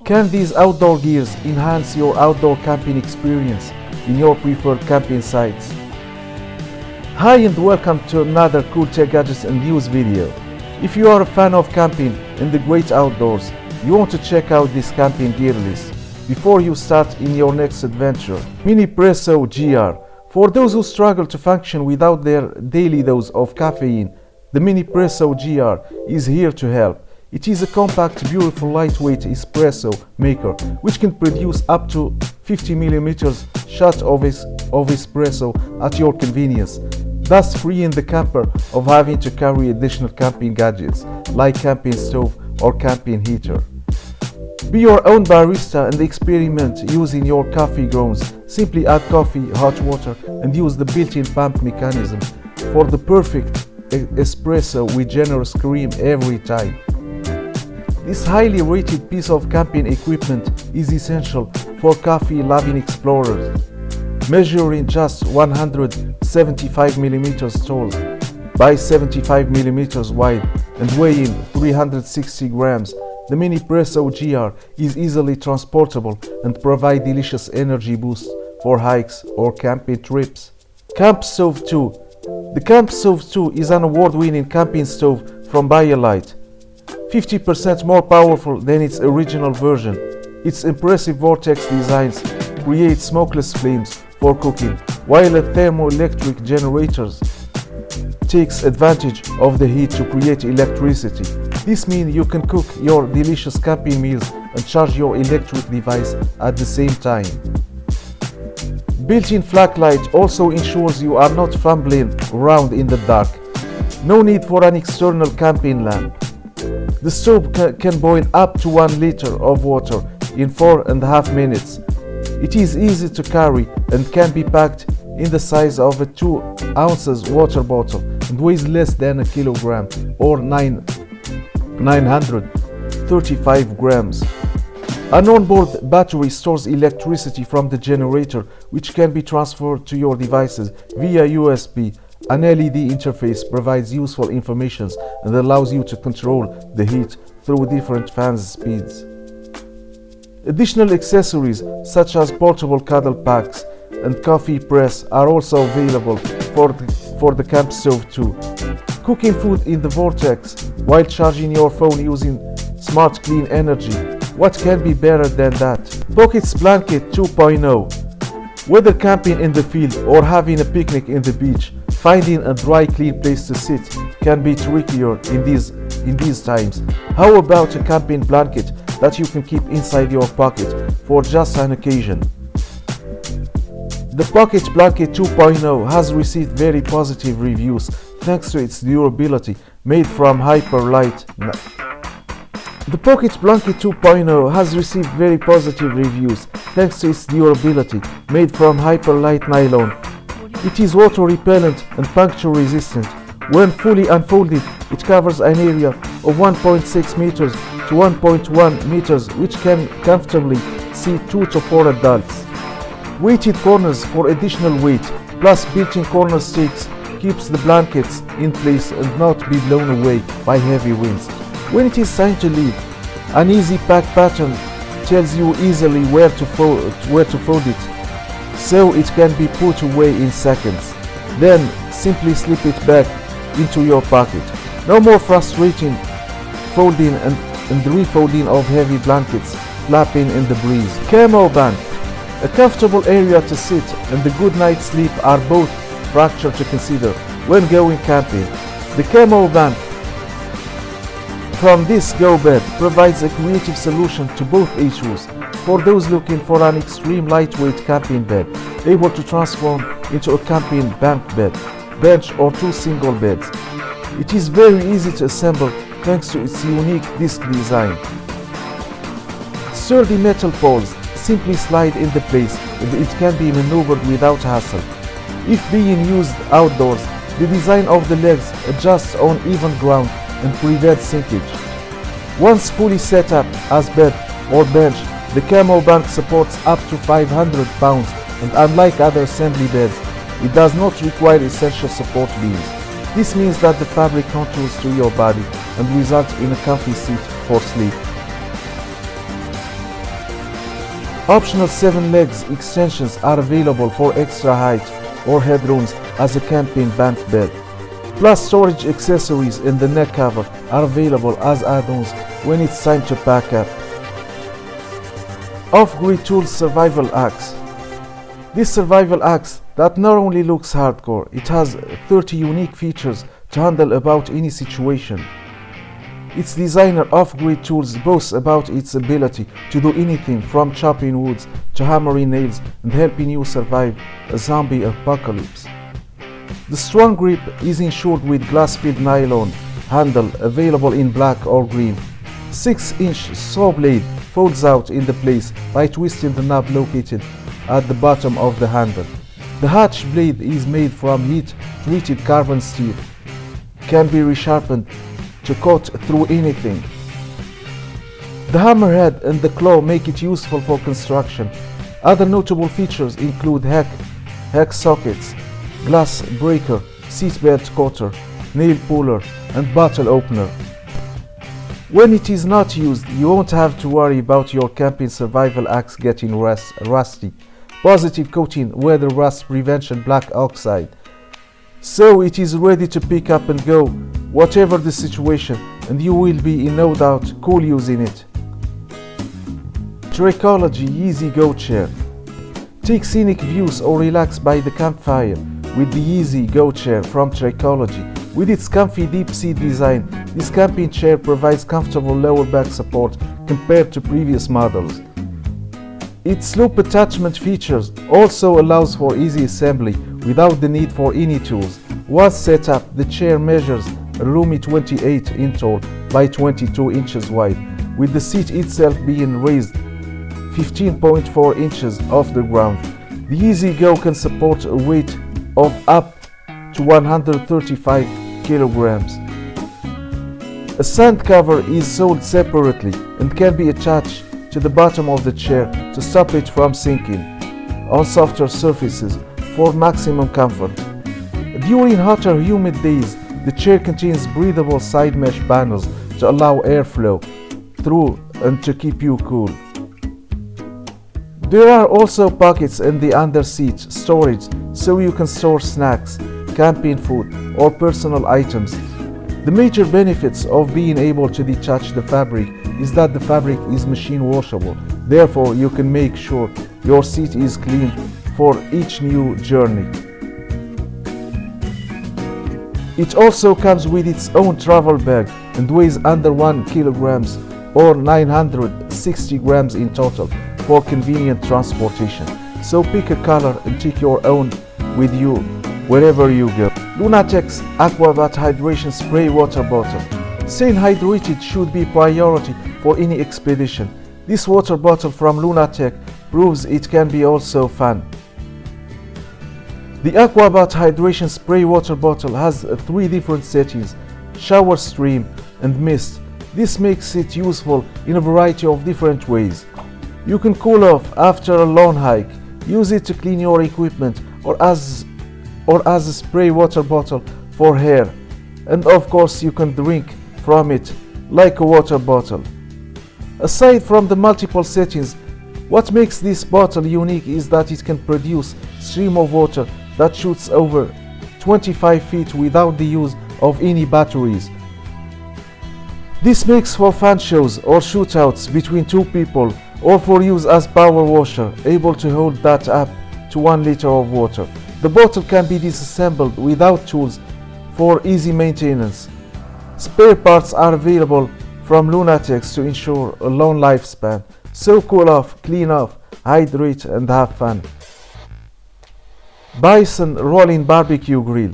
Can these outdoor gears enhance your outdoor camping experience in your preferred camping sites? Hi and welcome to another cool tech gadgets and news video. If you are a fan of camping in the great outdoors, you want to check out this camping gear list before you start in your next adventure. Minipresso GR. For those who struggle to function without their daily dose of caffeine, the Minipresso GR is here to help. It is a compact, beautiful, lightweight espresso maker which can produce up to 50 mm shot of espresso at your convenience, thus freeing the camper of having to carry additional camping gadgets like camping stove or camping heater. Be your own barista and experiment using your coffee grounds. Simply add coffee, hot water, and use the built-in pump mechanism for the perfect espresso with generous cream every time. This highly rated piece of camping equipment is essential for coffee-loving explorers. Measuring just 175 mm tall by 75 mm wide and weighing 360 grams, the Minipresso GR is easily transportable and provides delicious energy boosts for hikes or camping trips. Campstove 2. The Campstove 2 is an award-winning camping stove from BioLite, 50% more powerful than its original version. Its impressive Vortex designs create smokeless flames for cooking, while a thermo-electric generator takes advantage of the heat to create electricity. This means you can cook your delicious camping meals and charge your electric device at the same time. Built-in flashlight also ensures you are not fumbling around in the dark. No need for an external camping lamp. The stove can boil up to 1 liter of water in 4.5 minutes. It is easy to carry and can be packed in the size of a 2 ounces water bottle and weighs less than a kilogram or 935 grams. An onboard battery stores electricity from the generator, which can be transferred to your devices via USB. An LED interface provides useful information and allows you to control the heat through different fan speeds. Additional accessories such as portable cuddle packs and coffee press are also available for the Campstove 2. Cooking food in the Vortex while charging your phone using smart clean energy. What can be better than that? Pockets Blanket 2.0. Whether camping in the field or having a picnic in the beach, finding a dry, clean place to sit can be trickier in these times. How about a camping blanket that you can keep inside your pocket for just an occasion? The Pocket Blanket 2.0 has received very positive reviews thanks to its durability made from hyper-light. The Pocket Blanket 2.0 has received very positive reviews thanks to its durability made from hyper-light nylon. It is water repellent and puncture resistant. When fully unfolded, it covers an area of 1.6 meters to 1.1 meters, which can comfortably seat 2 to 4 adults. Weighted corners for additional weight, plus built-in corner stakes keeps the blankets in place and not be blown away by heavy winds. When it is time to leave, an easy pack pattern tells you easily where to fold it, so it can be put away in seconds. Then simply slip it back into your pocket. No more frustrating folding and refolding of heavy blankets flapping in the breeze. Camo Bank. A comfortable area to sit and a good night's sleep are both factors to consider when going camping. The Camo Bank from This Go Bed provides a creative solution to both issues. For those looking for an extreme lightweight camping bed, able to transform into a camping bank bed, bench or 2 single beds. It is very easy to assemble thanks to its unique disc design. Sturdy metal poles simply slide into place and it can be maneuvered without hassle. If being used outdoors, the design of the legs adjusts on even ground and prevents sinkage. Once fully set up as bed or bench, the Camo Bank supports up to 500 pounds and unlike other assembly beds, it does not require essential support beams. This means that the fabric contours to your body and results in a comfy seat for sleep. Optional 7 legs extensions are available for extra height or headrooms as a camping bank bed. Plus storage accessories in the neck cover are available as add-ons when it's time to pack up. Off-grid Tools Survival Axe. This survival axe that not only looks hardcore, it has 30 unique features to handle about any situation. Its designer Off-Grid Tools boasts about its ability to do anything from chopping woods to hammering nails and helping you survive a zombie apocalypse. The strong grip is ensured with glass-filled nylon handle available in black or green. 6-inch saw blade folds out into place by twisting the knob located at the bottom of the handle. The hatch blade is made from heat-treated carbon steel. Can be resharpened to cut through anything. The hammerhead and the claw make it useful for construction. Other notable features include heck sockets, glass breaker, seatbelt cutter, nail puller, and bottle opener. When it is not used, you won't have to worry about your camping survival axe getting rusty. Positive coating weather rust prevention black oxide. So it is ready to pick up and go, whatever the situation, and you will be in no doubt cool using it. Trekology Easy Go Chair. Take scenic views or relax by the campfire with the Easy Go Chair from Trekology. With its comfy deep seat design, this camping chair provides comfortable lower back support compared to previous models. Its loop attachment features also allows for easy assembly without the need for any tools. Once set up, the chair measures a roomy 28 in tall by 22 inches wide, with the seat itself being raised 15.4 inches off the ground. The Easy Go can support a weight of up to 135 kilograms. A sand cover is sold separately and can be attached to the bottom of the chair to stop it from sinking on softer surfaces for maximum comfort. During hotter, humid days, the chair contains breathable side mesh panels to allow airflow through and to keep you cool. There are also pockets in the under-seat storage so you can store snacks, camping food, or personal items. The major benefits of being able to detach the fabric is that the fabric is machine washable. Therefore, you can make sure your seat is clean for each new journey. It also comes with its own travel bag and weighs under 1 kilograms or 960 grams in total for convenient transportation. So pick a color and take your own with you wherever you go. Lunatec's Aquabat Hydration Spray Water Bottle. Staying hydrated should be priority for any expedition. This water bottle from Lunatec proves it can be also fun. The Aquabat Hydration Spray Water Bottle has 3 different settings: shower, stream, and mist. This makes it useful in a variety of different ways. You can cool off after a long hike, use it to clean your equipment, or as a spray water bottle for hair, and of course you can drink from it like a water bottle. Aside from the multiple settings, what makes this bottle unique is that it can produce a stream of water that shoots over 25 feet without the use of any batteries. This makes for fun shows or shootouts between 2 people, or for use as power washer, able to hold that up to 1 liter of water. The bottle can be disassembled without tools for easy maintenance. Spare parts are available from Lunatec to ensure a long lifespan. So cool off, clean off, hydrate, and have fun. Bison Rolling Barbecue Grill.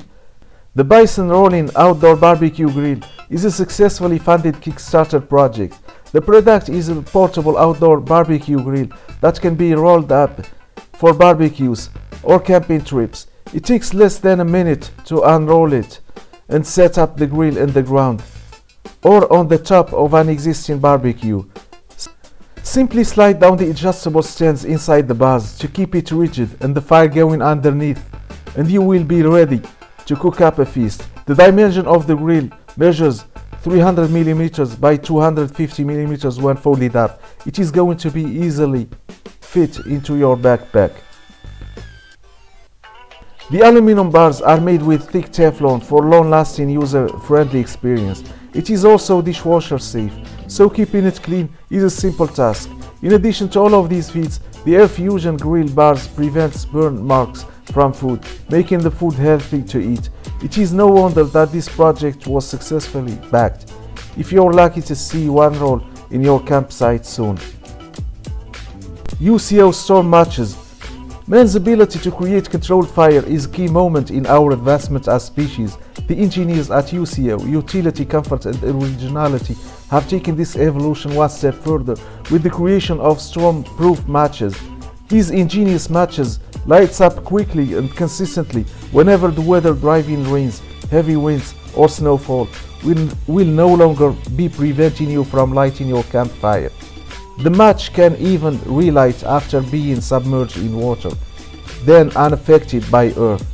The Bison Rolling Outdoor Barbecue Grill is a successfully funded Kickstarter project. The product is a portable outdoor barbecue grill that can be rolled up for barbecues or camping trips. It takes less than a minute to unroll it and set up the grill in the ground or on the top of an existing barbecue. Simply slide down the adjustable stands inside the bars to keep it rigid and the fire going underneath, and you will be ready to cook up a feast. The dimension of the grill measures 300 mm by 250 mm when folded up. It is going to be easily fit into your backpack. The aluminum bars are made with thick Teflon for long-lasting user-friendly experience. It is also dishwasher safe, so keeping it clean is a simple task. In addition to all of these feats, the air fusion grill bars prevents burn marks from food, making the food healthy to eat. It is no wonder that this project was successfully backed. If you're lucky to see one roll in your campsite soon. UCO storm matches. Man's ability to create controlled fire is a key moment in our advancement as species. The engineers at UCO, Utility, Comfort and Originality, have taken this evolution one step further with the creation of storm-proof matches. These ingenious matches lights up quickly and consistently whenever the weather, driving rains, heavy winds or snowfall will no longer be preventing you from lighting your campfire. The match can even relight after being submerged in water, then unaffected by earth.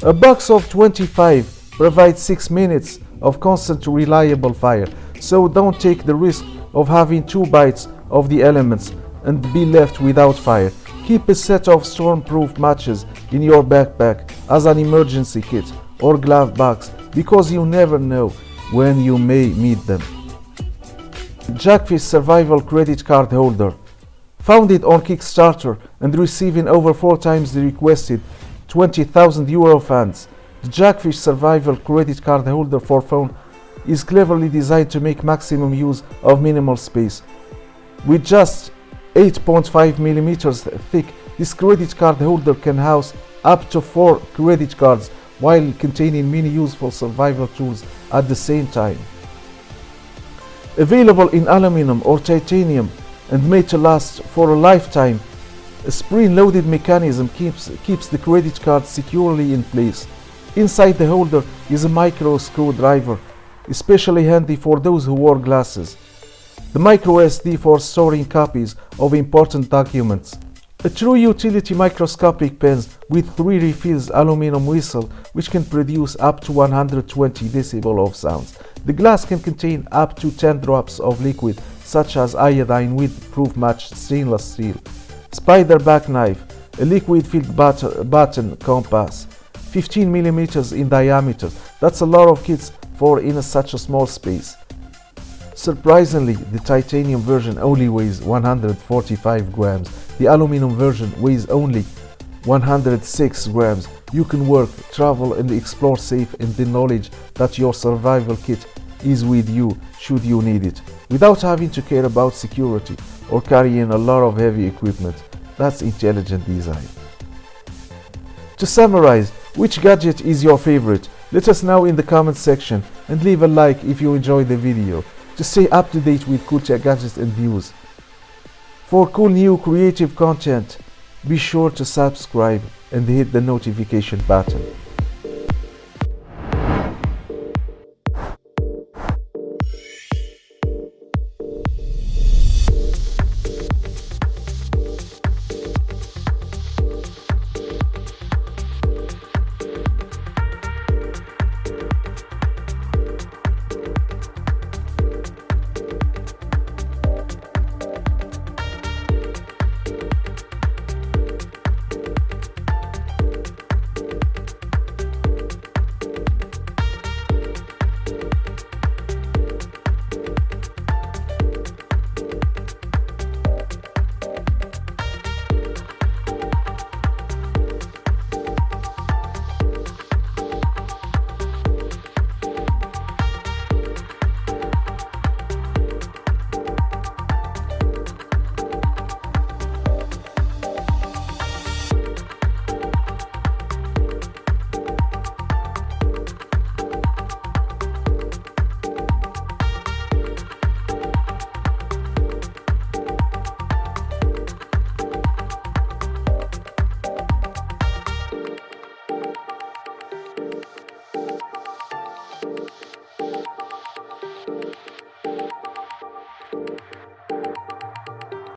A box of 25 provides 6 minutes of constant reliable fire, so don't take the risk of having 2 bites of the elements and be left without fire. Keep a set of storm-proof matches in your backpack as an emergency kit or glove box, because you never know when you may need them. Jackfish Survival Credit Card Holder. Founded on Kickstarter and receiving over 4 times the requested €20,000 funds, the Jackfish Survival Credit Card Holder for phone is cleverly designed to make maximum use of minimal space. With just 8.5 millimeters thick, this credit card holder can house up to 4 credit cards while containing many useful survival tools at the same time. Available in aluminum or titanium and made to last for a lifetime, a spring-loaded mechanism keeps the credit card securely in place. Inside the holder is a micro screwdriver, especially handy for those who wear glasses. The micro SD for storing copies of important documents. A true utility microscopic pen with 3 refills aluminum whistle which can produce up to 120 decibels of sounds. The glass can contain up to 10 drops of liquid such as iodine with proof matched stainless steel. Spider back knife, a liquid-filled button compass, 15 millimeters in diameter. That's a lot of kits for in such a small space. Surprisingly, the titanium version only weighs 145 grams. The aluminum version weighs only 106 grams. You can work, travel and explore safe in the knowledge that your survival kit is with you should you need it, without having to care about security or carrying a lot of heavy equipment. That's intelligent design. To summarize, which gadget is your favorite? Let us know in the comment section and leave a like if you enjoyed the video. To stay up to date with cool tech gadgets and views. For cool new creative content, be sure to subscribe and hit the notification button.